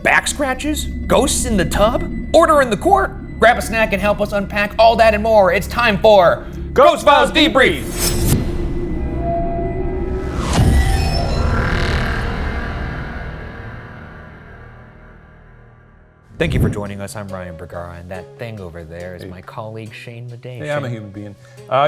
back scratches? Ghosts in the tub? Order in the court? Grab a snack and help us unpack all that and more. It's time for Ghost Files Debrief! Thank you for joining us. I'm Ryan Bergara, and that thing over there is my colleague Shane Madej. Hey, I'm a human being.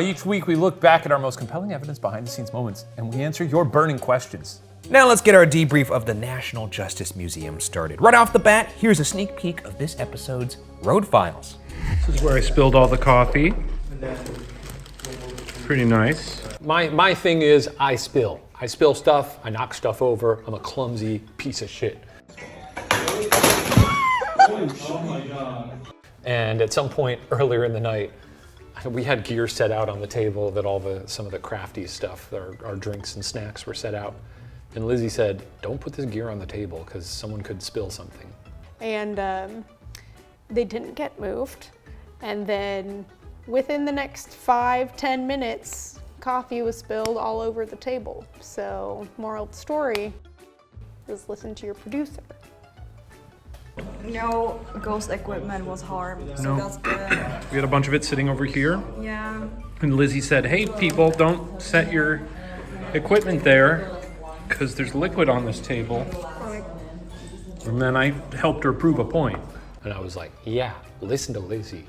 Each week we look back at our most compelling evidence behind the scenes moments, and we answer your burning questions. Now let's get our debrief of the National Justice Museum started. Right off the bat, here's a sneak peek of this episode's Road Files. This is where I spilled all the coffee. Pretty nice. My thing is I spill stuff, I knock stuff over. I'm a clumsy piece of shit. Oh my God. And at some point earlier in the night, we had gear set out on the table that some of the crafty stuff, our drinks and snacks were set out. And Lizzie said, don't put this gear on the table because someone could spill something. And they didn't get moved. And then within the next 5-10 minutes, coffee was spilled all over the table. So moral of the story is listen to your producer. No ghost equipment was harmed, so that's good. We had a bunch of it sitting over here. Yeah. And Lizzie said, hey people, don't set your equipment there because there's liquid on this table. And then I helped her prove a point. And I was like, yeah, listen to Lizzie.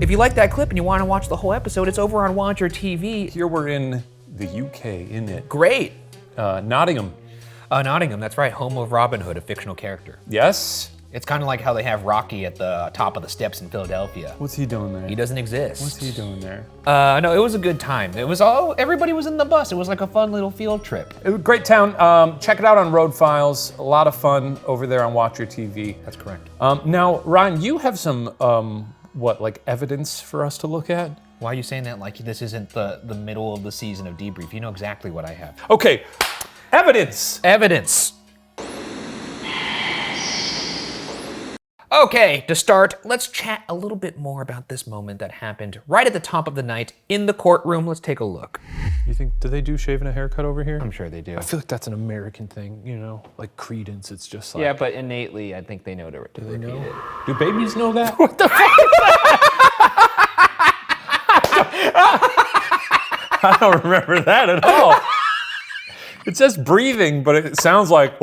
If you like that clip and you want to watch the whole episode, it's over on Watch Your TV. Here we're in the UK, isn't it? Great. Nottingham. Nottingham, that's right, home of Robin Hood, a fictional character. Yes? It's kind of like how they have Rocky at the top of the steps in Philadelphia. What's he doing there? He doesn't exist. What's he doing there? No, it was a good time. Everybody was in the bus. It was like a fun little field trip. It was a great town. Check it out on Road Files. A lot of fun over there on Watch Your TV. That's correct. Now, Ryan, you have some, evidence for us to look at? Why are you saying that like this isn't the middle of the season of Debrief? You know exactly what I have. Okay, evidence! Evidence. Okay, to start, let's chat a little bit more about this moment that happened right at the top of the night in the courtroom. Let's take a look. You think, do they do shaving a haircut over here? I'm sure they do. I feel like that's an American thing, you know? Like Credence, it's just like... Yeah, but innately, I think they know to repeat it. Do they know? Do babies know that? What the fuck? I don't remember that at all. It says breathing, but it sounds like...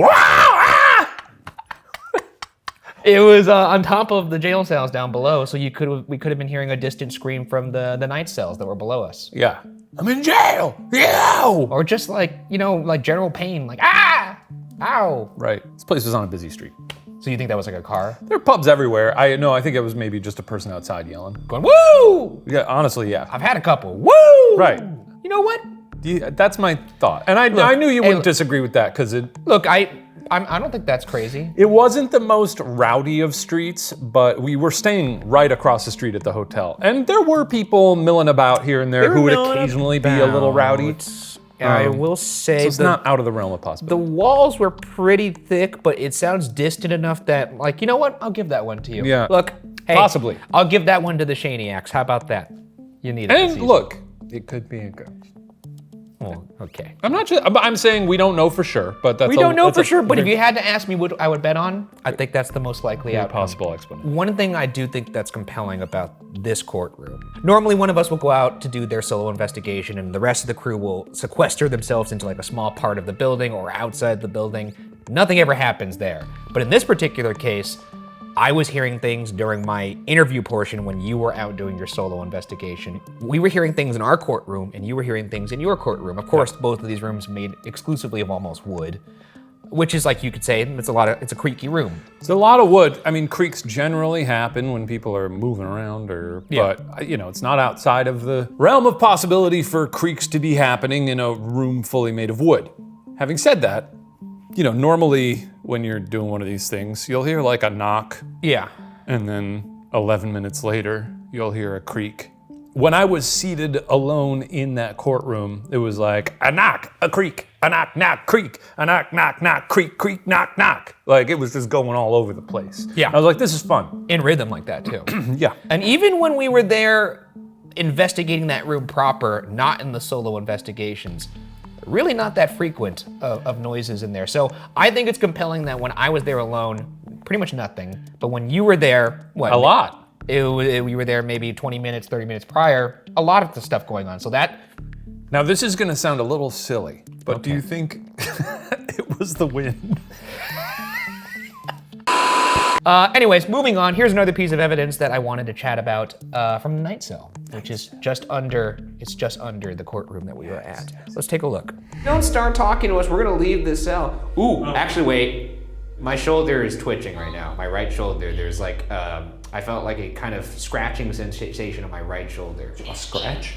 It was on top of the jail cells down below, so we could have been hearing a distant scream from the night cells that were below us. Yeah. I'm in jail! Yow! Or just like, like general pain, like, ah! Ow! Right. This place was on a busy street. So you think that was like a car? There are pubs everywhere. I think it was maybe just a person outside yelling. Going, woo! Yeah, honestly, yeah. I've had a couple. Woo! Right. You know what? That's my thought. And I knew you wouldn't disagree with that, because it... Look, I don't think that's crazy. It wasn't the most rowdy of streets, but we were staying right across the street at the hotel. And there were people milling about here and there who would occasionally be a little rowdy. I will say so it's not out of the realm of possibility. The walls were pretty thick, but it sounds distant enough that, like, you know what? I'll give that one to you. Yeah. Look, hey, possibly. I'll give that one to the Shaniacs. How about that? You need it. And look, it could be a ghost. Oh, okay. I'm saying we don't know for sure, but that's we don't know for sure. But if you had to ask me what I would bet on, I think that's the most likely outcome. Possible explanation. One thing I do think that's compelling about this courtroom. Normally, one of us will go out to do their solo investigation, and the rest of the crew will sequester themselves into like a small part of the building or outside the building. Nothing ever happens there. But in this particular case, I was hearing things during my interview portion when you were out doing your solo investigation. We were hearing things in our courtroom, and you were hearing things in your courtroom. Of course, both of these rooms made exclusively of almost wood, which is like you could say, it's a creaky room. It's a lot of wood. I mean, creaks generally happen when people are moving around, but it's not outside of the realm of possibility for creaks to be happening in a room fully made of wood. Having said that, normally when you're doing one of these things, you'll hear like a knock. Yeah. And then 11 minutes later, you'll hear a creak. When I was seated alone in that courtroom, it was like a knock, a creak, a knock, knock, creak, a knock, knock, knock, creak, creak, knock, knock. Like it was just going all over the place. Yeah. I was like, this is fun. In rhythm like that too. Yeah. And even when we were there investigating that room proper, not in the solo investigations, really not that frequent of noises in there. So I think it's compelling that when I was there alone, pretty much nothing. But when you were there, what? A lot. We were there maybe 20 minutes, 30 minutes prior, a lot of the stuff going on. So that... Now this is gonna sound a little silly, but do you think it was the wind? Anyways, moving on, here's another piece of evidence that I wanted to chat about from the night cell, which is just under the courtroom that we were at. Let's take a look. Don't start talking to us, we're gonna leave this cell. Ooh, actually wait, my shoulder is twitching right now, my right shoulder. There's like, I felt like a kind of scratching sensation on my right shoulder. A scratch?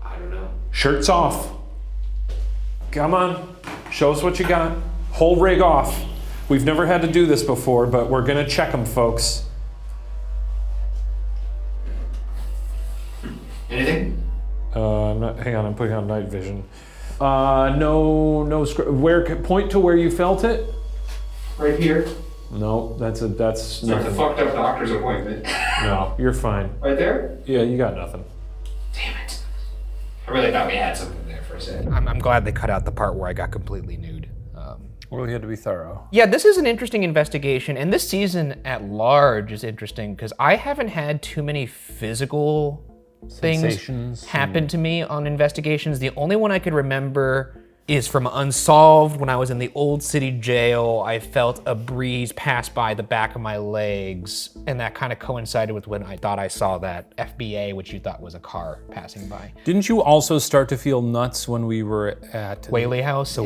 I don't know. Shirts off. Come on, show us what you got. Whole rig off. We've never had to do this before, but we're gonna check them, folks. Anything? Hang on, I'm putting on night vision. No, point to where you felt it. Right here. No, that's It's a fucked up doctor's appointment. No, you're fine. Right there? Yeah, you got nothing. Damn it. I really thought we had something there for a second. I'm glad they cut out the part where I got completely nude. Well, you had to be thorough. Yeah, this is an interesting investigation, and this season at large is interesting because I haven't had too many physical things happen to me on investigations. The only one I could remember is from Unsolved. When I was in the Old City Jail, I felt a breeze pass by the back of my legs, and that kind of coincided with when I thought I saw that FBA, which you thought was a car passing by. Didn't you also start to feel nuts when we were at Whaley House, in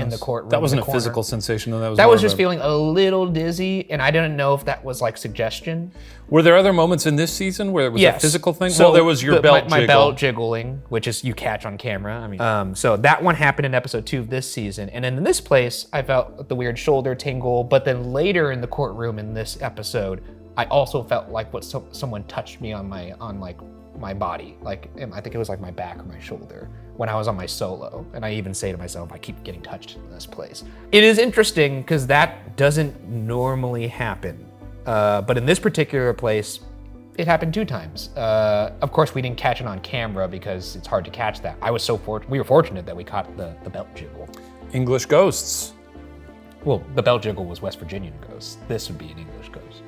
the courtroom. That wasn't in a the corner. physical sensation, though. That more was of just feeling a little dizzy, and I didn't know if that was like suggestion. Were there other moments in this season where it was a physical thing? So well, there was your belt my jiggle. belt jiggling, which is you catch on camera. I mean, so that one happened in episode 2 of this season, and in this place, I felt the weird shoulder tingle. But then later in the courtroom in this episode, I also felt like someone touched me on my body, like I think it was like my back or my shoulder when I was on my solo. And I even say to myself, I keep getting touched in this place. It is interesting because that doesn't normally happen. But in this particular place, it happened 2 times. Of course, we didn't catch it on camera because it's hard to catch that. We were fortunate that we caught the belt jiggle. English ghosts. Well, the belt jiggle was West Virginian ghosts. This would be an English ghost.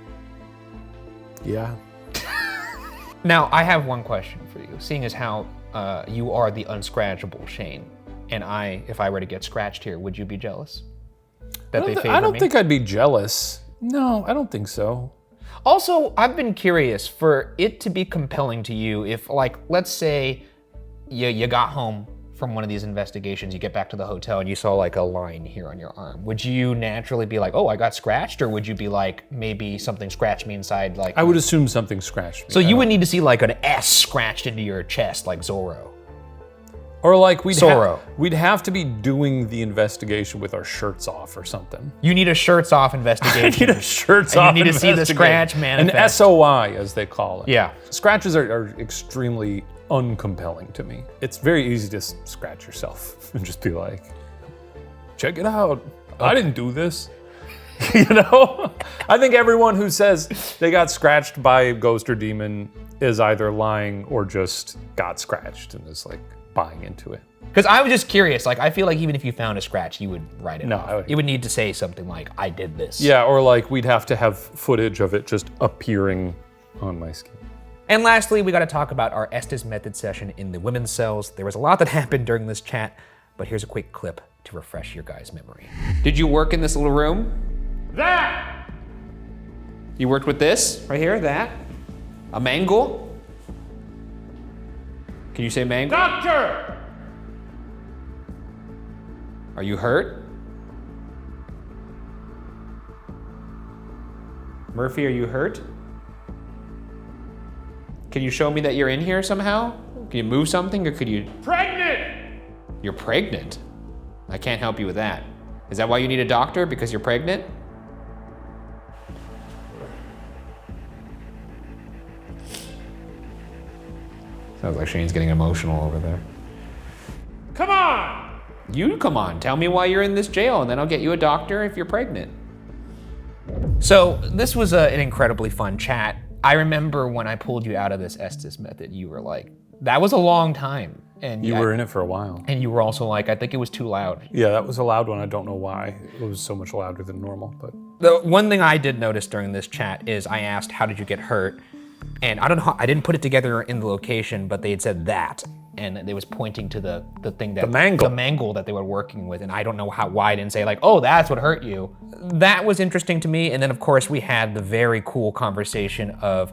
Yeah. Now, I have one question for you. Seeing as how you are the unscratchable Shane, and if I were to get scratched here, would you be jealous that they favor me? I don't think I'd be jealous. No, I don't think so. Also, I've been curious for it to be compelling to you if, like, let's say you got home from one of these investigations, you get back to the hotel and you saw like a line here on your arm. Would you naturally be like, oh, I got scratched? Or would you be like, maybe something scratched me inside? Like, I would assume something scratched me. So you would need to see like an S scratched into your chest like Zorro. Or like we'd have to be doing the investigation with our shirts off or something. You need a shirts off investigation. I need a shirts off you need to see the scratch manifest. An SOI, as they call it. Yeah. Scratches are extremely uncompelling to me. It's very easy to scratch yourself and just be like, check it out. I didn't do this. You know? I think everyone who says they got scratched by a ghost or demon is either lying or just got scratched and is like buying into it. Because I was just curious, like I feel like even if you found a scratch, you would write it off. No, you would need to say something like, I did this. Yeah, or like we'd have to have footage of it just appearing on my skin. And lastly, we got to talk about our Estes method session in the women's cells. There was a lot that happened during this chat, but here's a quick clip to refresh your guys' memory. Did you work in this little room? That! You worked with this right here, that? A mangle? Can you say mangle? Doctor! Are you hurt? Murphy, are you hurt? Can you show me that you're in here somehow? Can you move something or could you? Pregnant! You're pregnant? I can't help you with that. Is that why you need a doctor? Because you're pregnant? Sounds like Shane's getting emotional over there. Come on! You come on, tell me why you're in this jail and then I'll get you a doctor if you're pregnant. So this was an incredibly fun chat. I remember when I pulled you out of this Estes method, you were like, that was a long time. And you were in it for a while. And you were also like, I think it was too loud. Yeah, that was a loud one. I don't know why. It was so much louder than normal, but. The one thing I did notice during this chat is I asked, how did you get hurt? And I don't know, I didn't put it together in the location, but they had said that. And they was pointing to the thing that, mangle. The mangle that they were working with. And I don't know why I didn't say like, oh, that's what hurt you. That was interesting to me. And then of course we had the very cool conversation of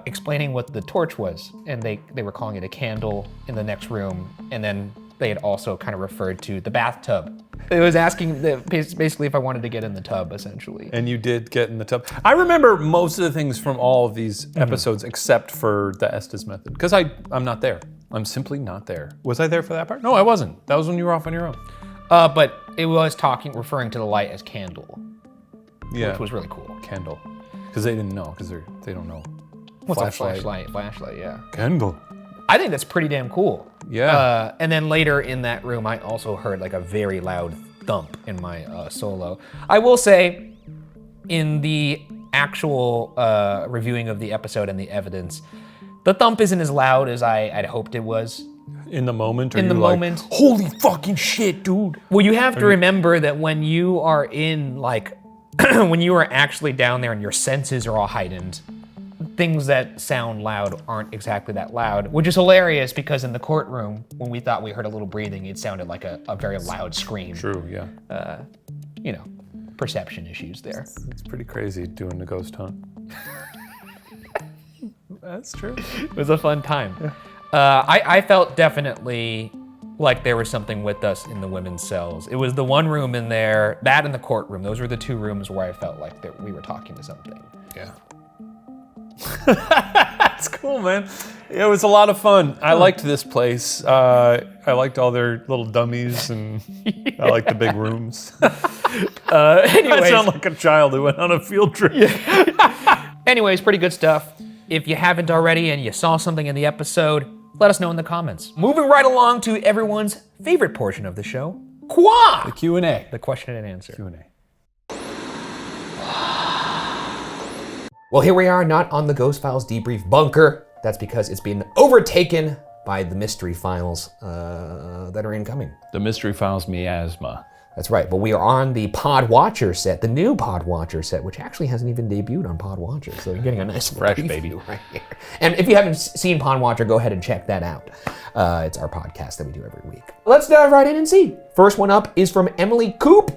explaining what the torch was. And they were calling it a candle in the next room. And then they had also kind of referred to the bathtub. It was asking basically if I wanted to get in the tub, essentially. And you did get in the tub. I remember most of the things from all of these episodes except for the Estes method, because I'm not there. I'm simply not there. Was I there for that part? No, I wasn't. That was when you were off on your own. But it was referring to the light as candle, Yeah. which was really cool. Candle. Because they didn't know, because they don't know. What's a flashlight? Flashlight, yeah. Candle. I think that's pretty damn cool. Yeah. And then later in that room, I also heard like a very loud thump in my solo. I will say, in the actual reviewing of the episode and the evidence, the thump isn't as loud as I'd hoped it was. In the moment? Or in the moment. Holy fucking shit, dude. Well, you have to remember that when you are in like, when you are actually down there and your senses are all heightened, things that sound loud aren't exactly that loud, which is hilarious because in the courtroom, when we thought we heard a little breathing, it sounded like a very loud scream. True, yeah. You know, perception issues there. It's pretty crazy doing the ghost hunt. That's true. It was a fun time. I felt definitely like there was something with us in the women's cells. It was the one room in there, that and the courtroom. Those were the two rooms where I felt like that we were talking to something. Yeah. That's cool, man. It was a lot of fun. I liked this place. I liked all their little dummies, and I liked the big rooms. I sound like a child who went on a field trip. Yeah. Anyways, pretty good stuff. If you haven't already and you saw something in the episode, let us know in the comments. Moving right along to everyone's favorite portion of the show, The Q&A. The question and answer. Q&A. Well, here we are, not on the Ghost Files debrief bunker. That's because it's been overtaken by the mystery files that are incoming. The mystery files miasma. That's right, but we are on the Pod Watcher set, the new Pod Watcher set, which actually hasn't even debuted on Pod Watcher, so you're getting a nice fresh preview baby right here. And if you haven't seen Pod Watcher, go ahead and check that out. It's our podcast that we do every week. Let's dive right in and see. First one up is from Emily Coop.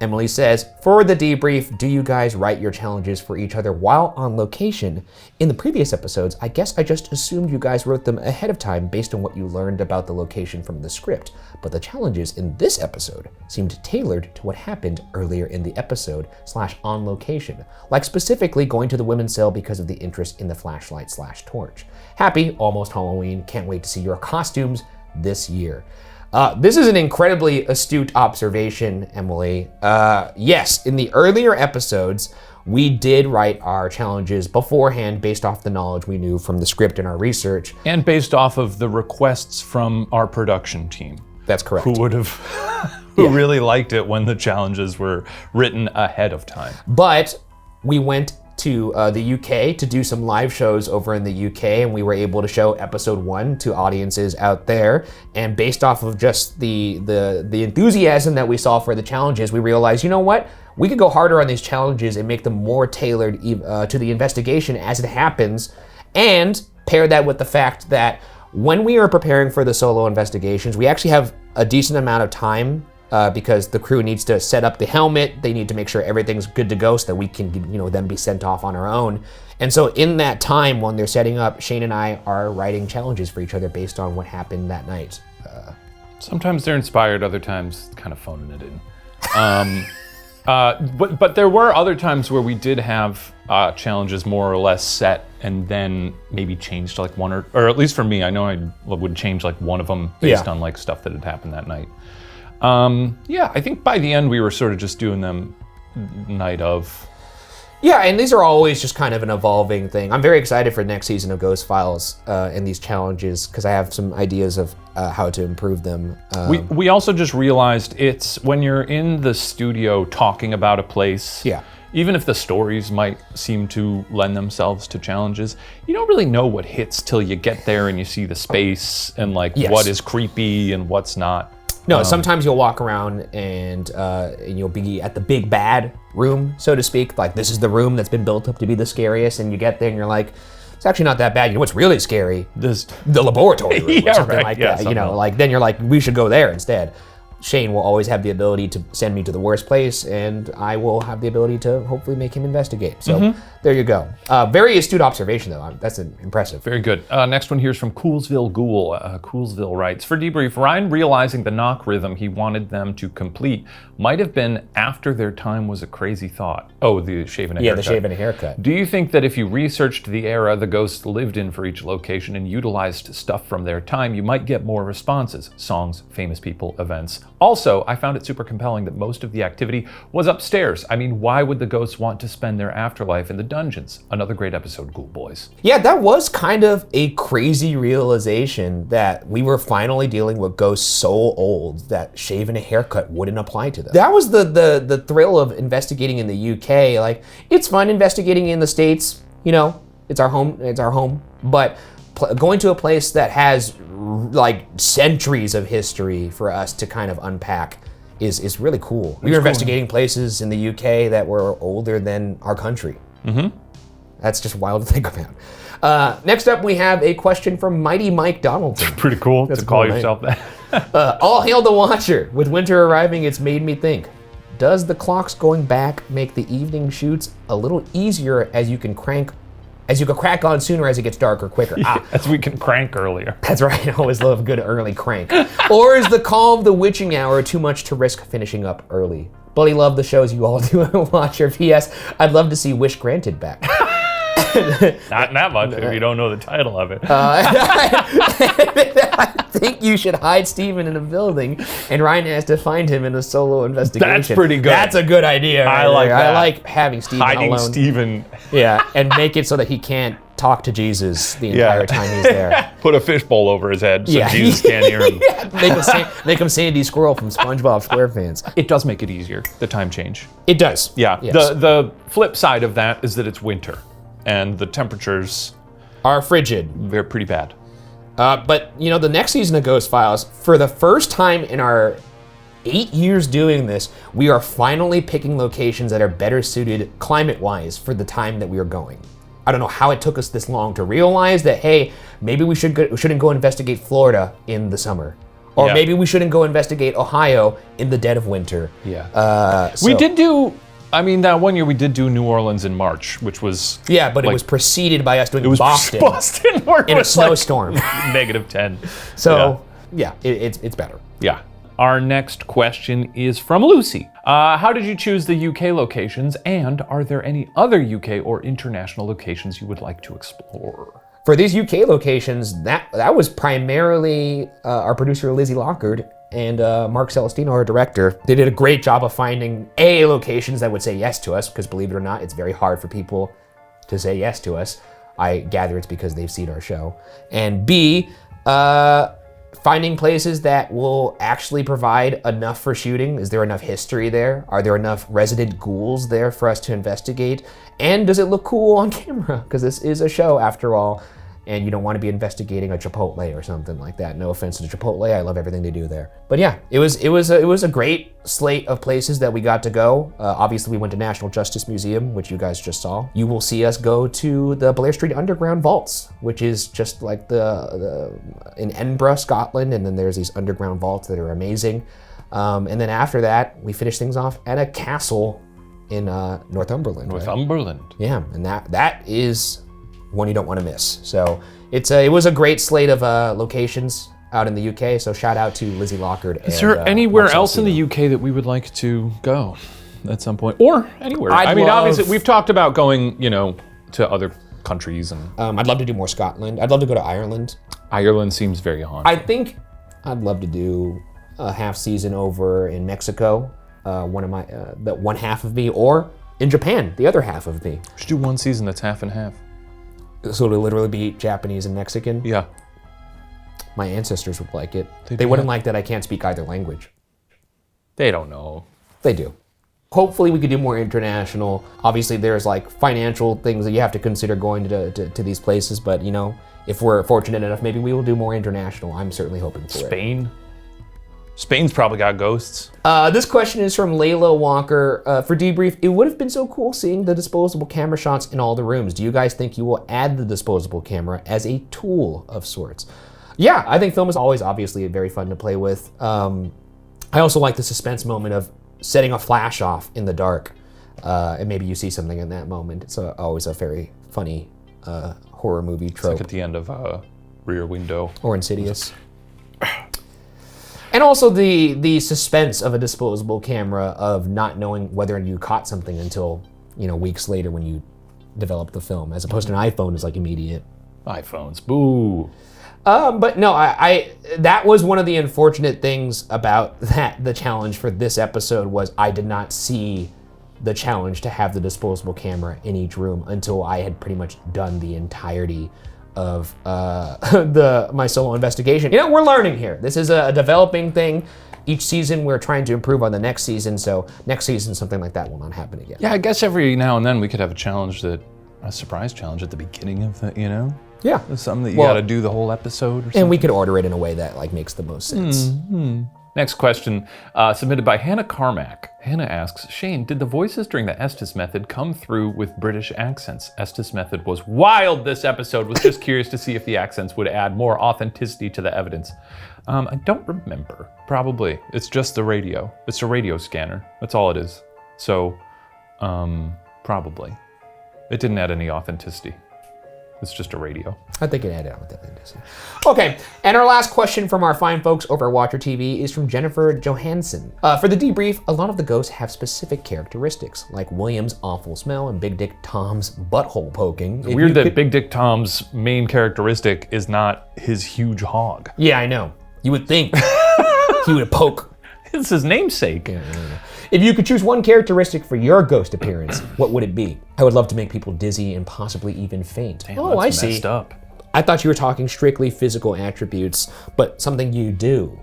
Emily says, for the debrief, do you guys write your challenges for each other while on location? In the previous episodes, I guess I just assumed you guys wrote them ahead of time based on what you learned about the location from the script, but the challenges in this episode seemed tailored to what happened earlier in the episode / on location, like specifically going to the women's cell because of the interest in the flashlight / torch. Happy almost Halloween, can't wait to see your costumes this year. This is an incredibly astute observation, Emily. Yes, in the earlier episodes, we did write our challenges beforehand based off the knowledge we knew from the script and our research. And based off of the requests from our production team. That's correct. Who would have, who really liked it when the challenges were written ahead of time. But we went to the UK to do some live shows over in the UK, and we were able to show episode 1 to audiences out there. And based off of just the enthusiasm that we saw for the challenges, we realized, you know what? We could go harder on these challenges and make them more tailored to the investigation as it happens, and pair that with the fact that when we are preparing for the solo investigations, we actually have a decent amount of time because the crew needs to set up the helmet. They need to make sure everything's good to go so that we can, then be sent off on our own. And so in that time when they're setting up, Shane and I are writing challenges for each other based on what happened that night. Sometimes they're inspired, other times kind of phoning it in. But there were other times where we did have challenges more or less set and then maybe changed like one or at least for me, I know I would change like one of them based on like stuff that had happened that night. I think by the end we were sort of just doing them night of. Yeah, and these are always just kind of an evolving thing. I'm very excited for the next season of Ghost Files and these challenges because I have some ideas of how to improve them. We also just realized it's when you're in the studio talking about a place, even if the stories might seem to lend themselves to challenges, you don't really know what hits till you get there and you see the space and like what is creepy and what's not. No, sometimes you'll walk around and you'll be at the big bad room, so to speak. Like, this is the room that's been built up to be the scariest, and you get there and you're like, it's actually not that bad. You know what's really scary? The laboratory room or something like that. You know, like, then you're like, we should go there instead. Shane will always have the ability to send me to the worst place, and I will have the ability to hopefully make him investigate. So there you go. Very astute observation, though. That's impressive. Very good. Next one here is from Coolsville Ghoul. Coolsville writes, for Debrief, Ryan realizing the knock rhythm he wanted them to complete might have been after their time was a crazy thought. Oh, the shave and a haircut. Yeah, the shave and a haircut. Do you think that if you researched the era the ghosts lived in for each location and utilized stuff from their time, you might get more responses? Songs, famous people, events. Also, I found it super compelling that most of the activity was upstairs. I mean, why would the ghosts want to spend their afterlife in the dungeons? Another great episode, Ghoul Boys. Yeah, that was kind of a crazy realization that we were finally dealing with ghosts so old that shave and a haircut wouldn't apply to them. That was the thrill of investigating in the UK. Like, it's fun investigating in the States, you know, it's our home, but going to a place that has like centuries of history for us to kind of unpack is really cool. We were investigating places in the UK that were older than our country. That's just wild to think about. Next up, we have a question from Mighty Mike Donaldson. Pretty cool to call yourself that. All hail the Watcher. With winter arriving, it's made me think. Does the clocks going back make the evening shoots a little easier as you can crack on sooner as it gets darker quicker? As we can crank earlier. That's right, I always love a good early crank. Or is the call of the witching hour too much to risk finishing up early? Bloody love the shows you all do on Watcher. P.S. I'd love to see Wish Granted back. Not that much if you don't know the title of it. I think you should hide Steven in a building and Ryan has to find him in a solo investigation. That's pretty good. That's a good idea. I like that. I like having Steven Hiding alone. Steven. Yeah, and make it so that he can't talk to Jesus the entire time he's there. Put a fishbowl over his head so Jesus can't hear him. Make him Sandy Squirrel from SpongeBob SquarePants. It does make it easier, the time change. It does. Yeah. Yes. The flip side of that is that it's winter and the temperatures are frigid. They're pretty bad. But you know, the next season of Ghost Files, for the first time in our 8 years doing this, we are finally picking locations that are better suited climate-wise for the time that we are going. I don't know how it took us this long to realize that, hey, maybe we shouldn't go investigate Florida in the summer. Or maybe we shouldn't go investigate Ohio in the dead of winter. Yeah. We did do, I mean, that one year we did do New Orleans in March, which was... Yeah, but it was preceded by us doing Boston where in a snowstorm. -10. So, yeah, it's better. Yeah. Our next question is from Lucy. How did you choose the UK locations, and are there any other UK or international locations you would like to explore? For these UK locations, that was primarily our producer Lizzie Lockard and Mark Celestino, our director. They did a great job of finding A, locations that would say yes to us, because believe it or not, it's very hard for people to say yes to us. I gather it's because they've seen our show. And B, finding places that will actually provide enough for shooting. Is there enough history there? Are there enough resident ghouls there for us to investigate? And does it look cool on camera? Because this is a show after all, and you don't want to be investigating a Chipotle or something like that. No offense to Chipotle, I love everything they do there. But yeah, it was a great slate of places that we got to go. Obviously, we went to National Justice Museum, which you guys just saw. You will see us go to the Blair Street Underground Vaults, which is just like the in Edinburgh, Scotland, and then there's these underground vaults that are amazing. And then after that, we finish things off at a castle in Northumberland. Northumberland. Right? Yeah, and that is one you don't want to miss. So it was a great slate of locations out in the UK. So shout out to Lizzie Lockard. Is there anywhere else in the UK that we would like to go at some point, or anywhere? I mean, obviously we've talked about going, to other countries, and I'd love to do more Scotland. I'd love to go to Ireland. Ireland seems very haunted. I think I'd love to do a half season over in Mexico. One half of me, or in Japan, the other half of me. We should do one season that's half and half. So it'll literally be Japanese and Mexican? Yeah. My ancestors would like it. They wouldn't like that I can't speak either language. They don't know. They do. Hopefully we could do more international. Obviously there's like financial things that you have to consider going to these places, but if we're fortunate enough, maybe we will do more international. I'm certainly hoping for it. Spain's probably got ghosts. This question is from Layla Walker. For Debrief, it would have been so cool seeing the disposable camera shots in all the rooms. Do you guys think you will add the disposable camera as a tool of sorts? Yeah, I think film is always obviously very fun to play with. I also like the suspense moment of setting a flash off in the dark, and maybe you see something in that moment. It's always a very funny horror movie trope. It's like at the end of Rear Window. Or Insidious. And also the suspense of a disposable camera of not knowing whether you caught something until, weeks later when you develop the film, as opposed to an iPhone is like immediate. iPhones, boo. But no, I that was one of the unfortunate things about the challenge for this episode was I did not see the challenge to have the disposable camera in each room until I had pretty much done the entirety of my solo investigation. We're learning here. This is a developing thing. Each season we're trying to improve on the next season, so next season something like that will not happen again. Yeah, I guess every now and then we could have a surprise challenge at the beginning of the, Yeah. something that you gotta do the whole episode or something. And we could order it in a way that makes the most sense. Next question, submitted by Hannah Carmack. Hannah asks, Shane, did the voices during the Estes method come through with British accents? Estes method was wild this episode. Was just curious to see if the accents would add more authenticity to the evidence. I don't remember. Probably. It's just the radio. It's a radio scanner. That's all it is. So, probably. It didn't add any authenticity. It's just a radio. I think it added authenticity. Okay, and our last question from our fine folks over at Watcher TV is from Jennifer Johansson. For the debrief, a lot of the ghosts have specific characteristics, like William's awful smell and Big Dick Tom's butthole poking. Weird that Big Dick Tom's main characteristic is not his huge hog. Yeah, I know. You would think he would poke. It's his namesake. Yeah. If you could choose one characteristic for your ghost appearance, what would it be? I would love to make people dizzy and possibly even faint. Damn, that's I see. Messed up. I thought you were talking strictly physical attributes, but something you do.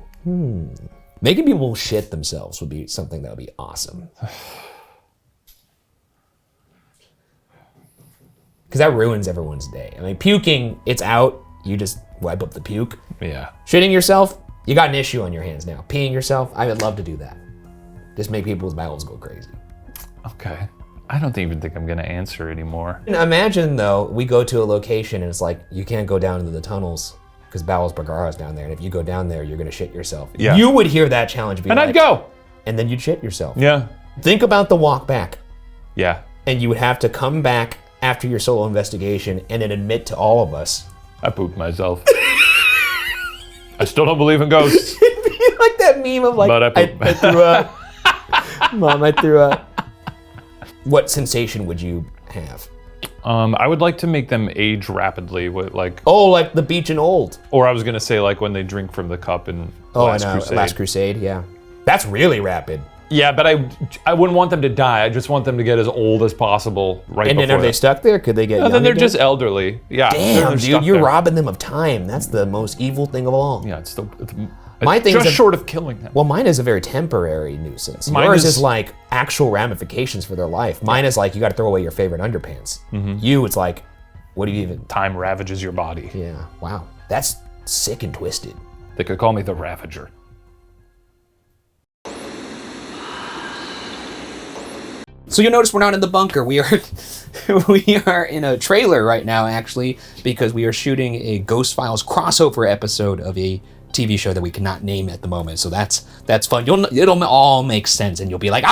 Making people shit themselves would be something that would be awesome. Because that ruins everyone's day. I mean, puking, it's out. You just wipe up the puke. Yeah. Shitting yourself, you got an issue on your hands now. Peeing yourself, I would love to do that. Just make people's bowels go crazy. Okay. I don't even think I'm gonna answer anymore. Imagine though, we go to a location and it's like, you can't go down into the tunnels because Bowels Bergara is down there. And if you go down there, you're gonna shit yourself. Yeah. You would hear that challenge be and like, I'd go. And then you'd shit yourself. Yeah. Think about the walk back. Yeah. And you would have to come back after your solo investigation and then admit to all of us. I pooped myself. I still don't believe in ghosts. Like that meme of like, But I threw up. Mom, I threw up. What sensation would you have? I would like to make them age rapidly, like the beach and old. Or I was gonna say like when they drink from the cup in Last Crusade. Last Crusade, yeah. That's really rapid. Yeah, but I wouldn't want them to die. I just want them to get as old as possible right And then before are they stuck there? Could they get young then they're again? just elderly. Yeah. Damn, they're dude, stuck you're there. robbing them of time. That's the most evil thing of all. Yeah, it's My thing just is short of killing them. Well, mine is a very temporary nuisance. Mine Yours is is like actual ramifications for their life. Mine is like, you got to throw away your favorite underpants. You, it's like, what do you even... Time ravages your body. Yeah, wow. That's sick and twisted. They could call me the Ravager. So you'll notice we're not in the bunker. We are in a trailer right now, actually, because we are shooting a Ghost Files crossover episode of a TV show that we cannot name at the moment. So that's fun. It'll all make sense, and you'll be like,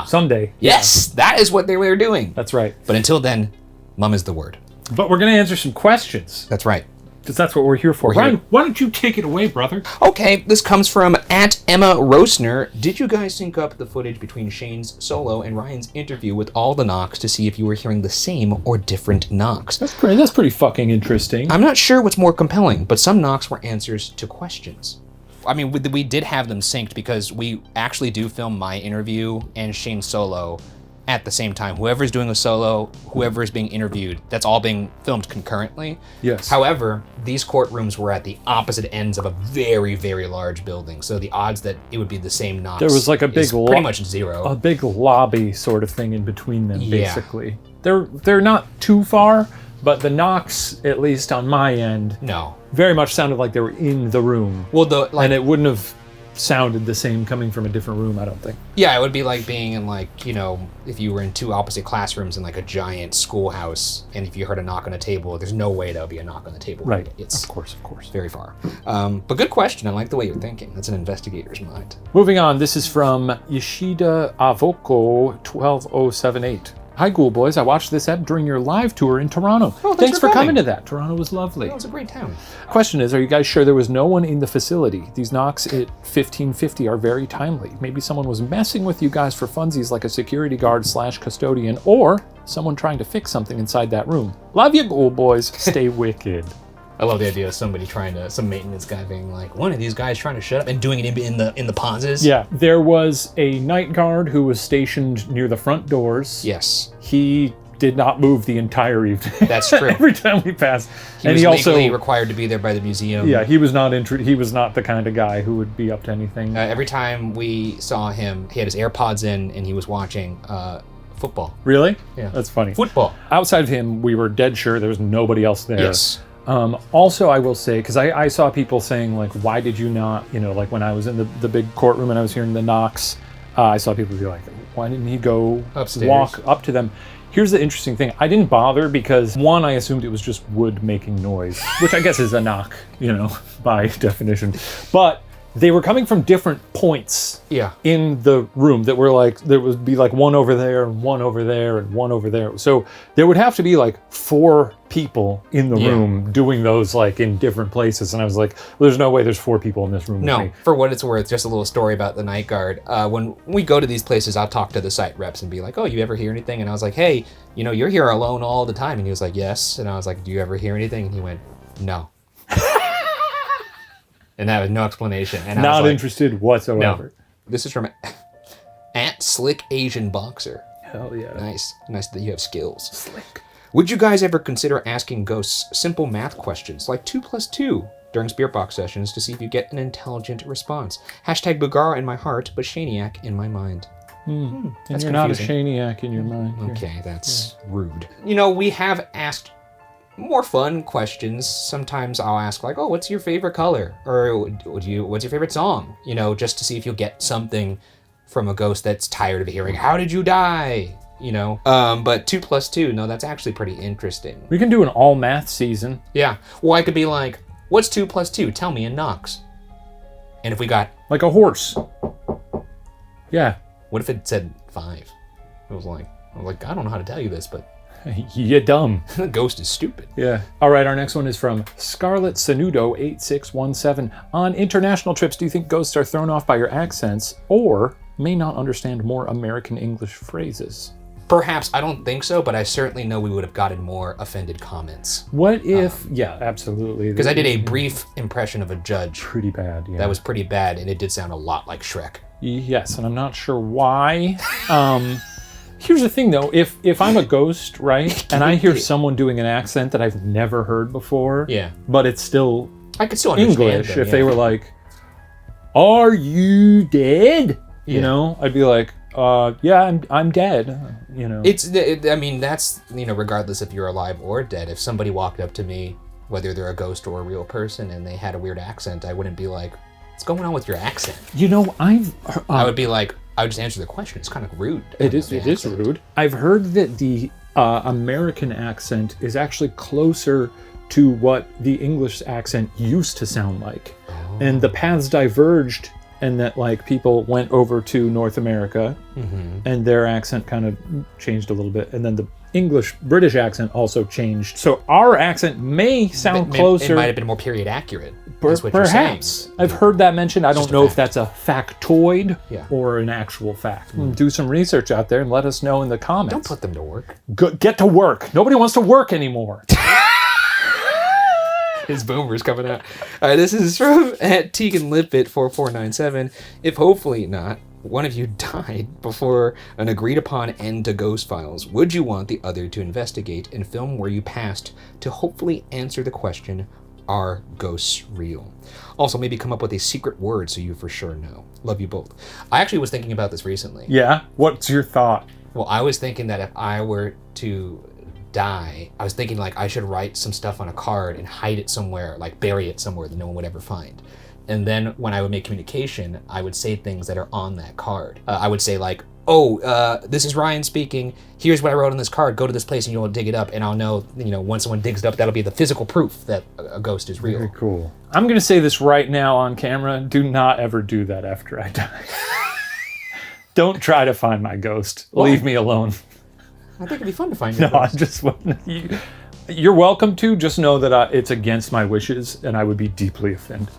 Someday. yes, that is what they were doing. That's right. But until then, mum is the word. But we're going to answer some questions, That's right. because that's what we're here for. We're here. Ryan, why don't you take it away, brother? Okay, this comes from @EmmaRoesner. Did you guys sync up the footage between Shane's solo and Ryan's interview with all the knocks to see if you were hearing the same or different knocks? That's pretty fucking interesting. I'm not sure what's more compelling, but some knocks were answers to questions. I mean, we did have them synced because we actually do film my interview and Shane's solo at the same time. Whoever's doing a solo, whoever is being interviewed, that's all being filmed concurrently. Yes. However, these courtrooms were at the opposite ends of a very, very large building. So the odds that it would be the same knocks There was like a big is pretty much zero. a big lobby sort of thing in between them, Yeah. basically. They're not too far, but the knocks, at least on my end, No. very much sounded like they were in the room. Well, And it wouldn't have sounded the same coming from a different room, I don't think. Yeah, it would be like being in like, you know, if you were in two opposite classrooms in like a giant schoolhouse, and if you heard a knock on a table, there's no way that would be a knock on the table. Right. It's Of course. very far. But good question. I like the way you're thinking. That's an investigator's mind. Moving on, this is from Yoshida Avoko 12078. Hi, Ghoul Boys. I watched this ep during your live tour in Toronto. Oh, thanks for coming coming to that. Toronto was lovely. That was a great town. Question is, are you guys sure there was no one in the facility? These knocks at 1550 are very timely. Maybe someone was messing with you guys for funsies like a security guard / custodian, or someone trying to fix something inside that room. Love you, Ghoul Boys. Stay wicked. I love the idea of somebody some maintenance guy being like, one of these guys trying to shut up and doing it in the pauses. Yeah, there was a night guard who was stationed near the front doors. Yes. He did not move the entire evening. That's true. Every time we passed. He was legally required to be there by the museum. Yeah, he was not the kind of guy who would be up to anything. Every time we saw him, he had his AirPods in and he was watching football. Really? Yeah. That's funny. Football. Outside of him, we were dead sure there was nobody else there. Yes. Also, I will say, because I saw people saying, like, why did you not, like when I was in the big courtroom and I was hearing the knocks, I saw people be like, why didn't he go upstairs, walk up to them? Here's the interesting thing. I didn't bother because, one, I assumed it was just wood making noise, which I guess is a knock, by definition. But they were coming from different points in the room that were like, there would be like one over there and one over there and one over there. So there would have to be like 4 people in the room doing those like in different places. And I was like, there's no way there's 4 people in this room with me. For what it's worth, just a little story about the night guard. When we go to these places, I'll talk to the site reps and be like, oh, you ever hear anything? And I was like, hey, you're here alone all the time. And he was like, yes. And I was like, do you ever hear anything? And he went, no. And that was no explanation. And not I was like, interested whatsoever. No. This is from Slick Asian Boxer. Hell yeah. Nice that you have skills. Slick. Would you guys ever consider asking ghosts simple math questions like 2 + 2 during spirit box sessions to see if you get an intelligent response? Hashtag Bergara in my heart, but Shaniac in my mind. And That's you're confusing. not a Shaniac in your mind. Okay, that's rude. We have asked more fun questions. Sometimes I'll ask like, oh, what's your favorite color? Or what's your favorite song? Just to see if you'll get something from a ghost that's tired of hearing, how did you die? But 2 + 2, no, that's actually pretty interesting. We can do an all math season. Yeah. Well, I could be like, what's 2 + 2? Tell me in knocks. And if we got... Like a horse. Yeah. What if it said 5? I was like, I don't know how to tell you this, but... You're dumb. The ghost is stupid. Yeah. All right, our next one is from Scarlet Sanudo 8617. On international trips, do you think ghosts are thrown off by your accents or may not understand more American English phrases? Perhaps. I don't think so, but I certainly know we would have gotten more offended comments. What if... yeah, absolutely. Because I did a brief impression of a judge. Pretty bad, yeah. That was pretty bad, and it did sound a lot like Shrek. Yes, and I'm not sure why. Here's the thing, though. If I'm a ghost, right, and I hear someone doing an accent that I've never heard before, but it's still I could still understand English, them, if they were like, are you dead? I'd be like, yeah, I'm dead. That's regardless if you're alive or dead. If somebody walked up to me, whether they're a ghost or a real person, and they had a weird accent, I wouldn't be like, what's going on with your accent? I would be like, I would just answer the question. It's kind of rude. It is rude. I've heard that the American accent is actually closer to what the English accent used to sound like. Oh. And the paths diverged, and that like people went over to North America, and their accent kind of changed a little bit. And then the British accent also changed. So our accent may sound closer. It might have been more period accurate. Perhaps. I've heard that mentioned. I don't know if that's a factoid or an actual fact. Do some research out there and let us know in the comments. Don't put them to work. Get to work. Nobody wants to work anymore. His boomer's coming out. All right, this is from Tegan Lipit 4497. If hopefully not, one of you died before an agreed upon end to Ghost Files, would you want the other to investigate and film where you passed to hopefully answer the question, are ghosts real? Also, maybe come up with a secret word so you for sure know. Love you both. I actually was thinking about this recently. Yeah? What's your thought? Well, I was thinking that if I were to die, I was thinking like I should write some stuff on a card and hide it somewhere, like bury it somewhere that no one would ever find. And then when I would make communication, I would say things that are on that card. I would say like, oh, this is Ryan speaking. Here's what I wrote on this card. Go to this place and you'll dig it up. And I'll know, when someone digs it up, that'll be the physical proof that a ghost is real. Very cool. I'm going to say this right now on camera. Do not ever do that after I die. Don't try to find my ghost. Why? Leave me alone. I think it'd be fun to find your No, ghost. I'm just... You're welcome to. Just know that it's against my wishes and I would be deeply offended.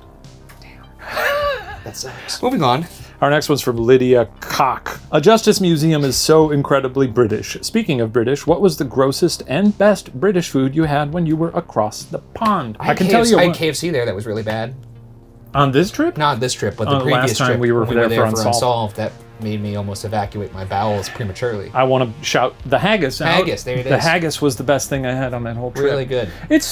That sucks. Moving on. Our next one's from Lydia Cock. A Justice Museum is so incredibly British. Speaking of British, what was the grossest and best British food you had when you were across the pond? I can tell you I what. had KFC there that was really bad. On this trip? Not this trip, but the The previous last time trip. we were when there for Unsolved. Unsolved. That made me almost evacuate my bowels prematurely. I want to shout the haggis out. Haggis, there it The is. haggis was the best thing I had on that whole trip. Really good. It's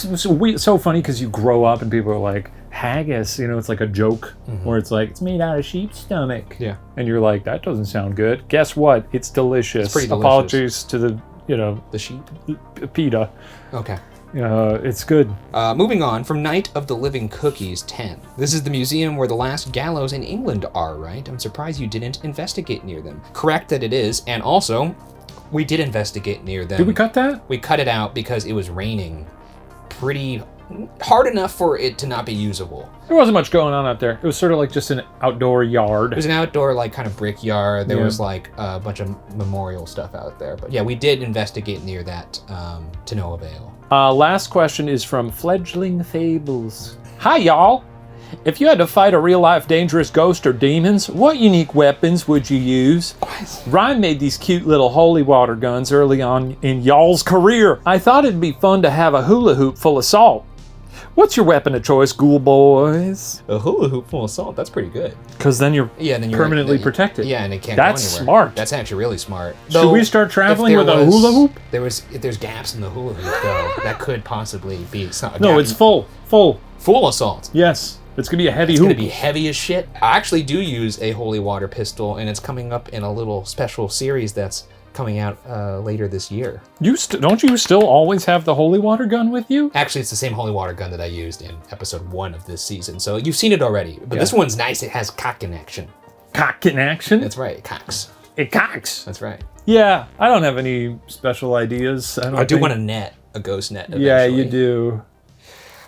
so funny because you grow up and people are like, haggis, it's like a joke where it's like, it's made out of sheep's stomach. Yeah. And you're like, that doesn't sound good. Guess what? It's delicious. It's pretty delicious. Apologies to the, The sheep? PETA. Okay. It's good. Moving on, from Night of the Living Cookies 10. This is the museum where the last gallows in England are, right? I'm surprised you didn't investigate near them. Correct that it is, and also, we did investigate near them. Did we cut that? We cut it out because it was raining pretty hard enough for it to not be usable. There wasn't much going on out there. It was sort of like just an outdoor yard. It was an outdoor, kind of brick yard. There Yeah. was, a bunch of memorial stuff out there. But yeah, we did investigate near that to no avail. Last question is from Fledgling Fables. Hi, y'all. If you had to fight a real-life dangerous ghost or demons, what unique weapons would you use? Ryan made these cute little holy water guns early on in y'all's career. I thought it'd be fun to have a hula hoop full of salt. What's your weapon of choice, ghoul boys? A hula hoop full of salt, that's pretty good. Because then you're Then you're permanently protected. Yeah, and it can't That's go anywhere. smart. That's actually really smart. Should we start traveling if with there a hula hoop? If there's gaps in the hula hoop, though, that could possibly be something. No, it's full. Full of salt. Yes. It's going to be a heavy It's hoop. going to be heavy as shit. I actually do use a holy water pistol, and it's coming up in a little special series that's coming out later this year. Don't you still always have the holy water gun with you? Actually, it's the same holy water gun that I used in episode 1 of this season, so you've seen it already. But this one's nice. It has cock in action. Cock in action? That's right, it cocks. It cocks. That's right. Yeah, I don't have any special ideas. I do want a ghost net eventually. Yeah, you do.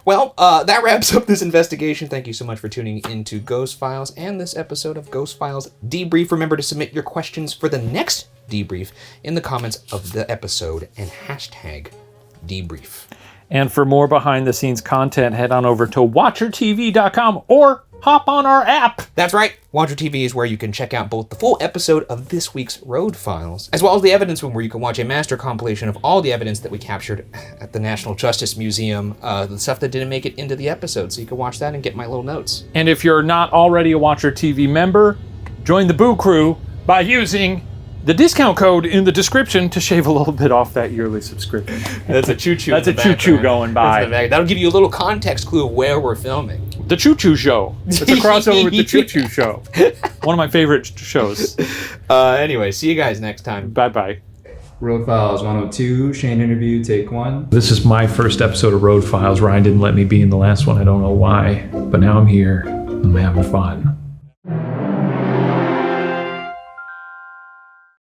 Well, that wraps up this investigation. Thank you so much for tuning into Ghost Files and this episode of Ghost Files Debrief. Remember to submit your questions for the next debrief in the comments of the episode and hashtag debrief. And for more behind-the-scenes content, head on over to watchertv.com or hop on our app. That's right. Watcher TV is where you can check out both the full episode of this week's Road Files, as well as the evidence room where you can watch a master compilation of all the evidence that we captured at the National Justice Museum, the stuff that didn't make it into the episode, so you can watch that and get my little notes. And if you're not already a Watcher TV member, join the Boo Crew by using the discount code in the description to shave a little bit off that yearly subscription. That's a choo-choo. That's a choo-choo going by. That'll give you a little context clue of where we're filming. The Choo Choo Show. It's a crossover with the Choo Choo Show. One of my favorite shows. Anyway, see you guys next time. Bye-bye. Road Files 102, Shane interview, take 1. This is my first episode of Road Files. Ryan didn't let me be in the last one. I don't know why, but now I'm here. I'm having fun.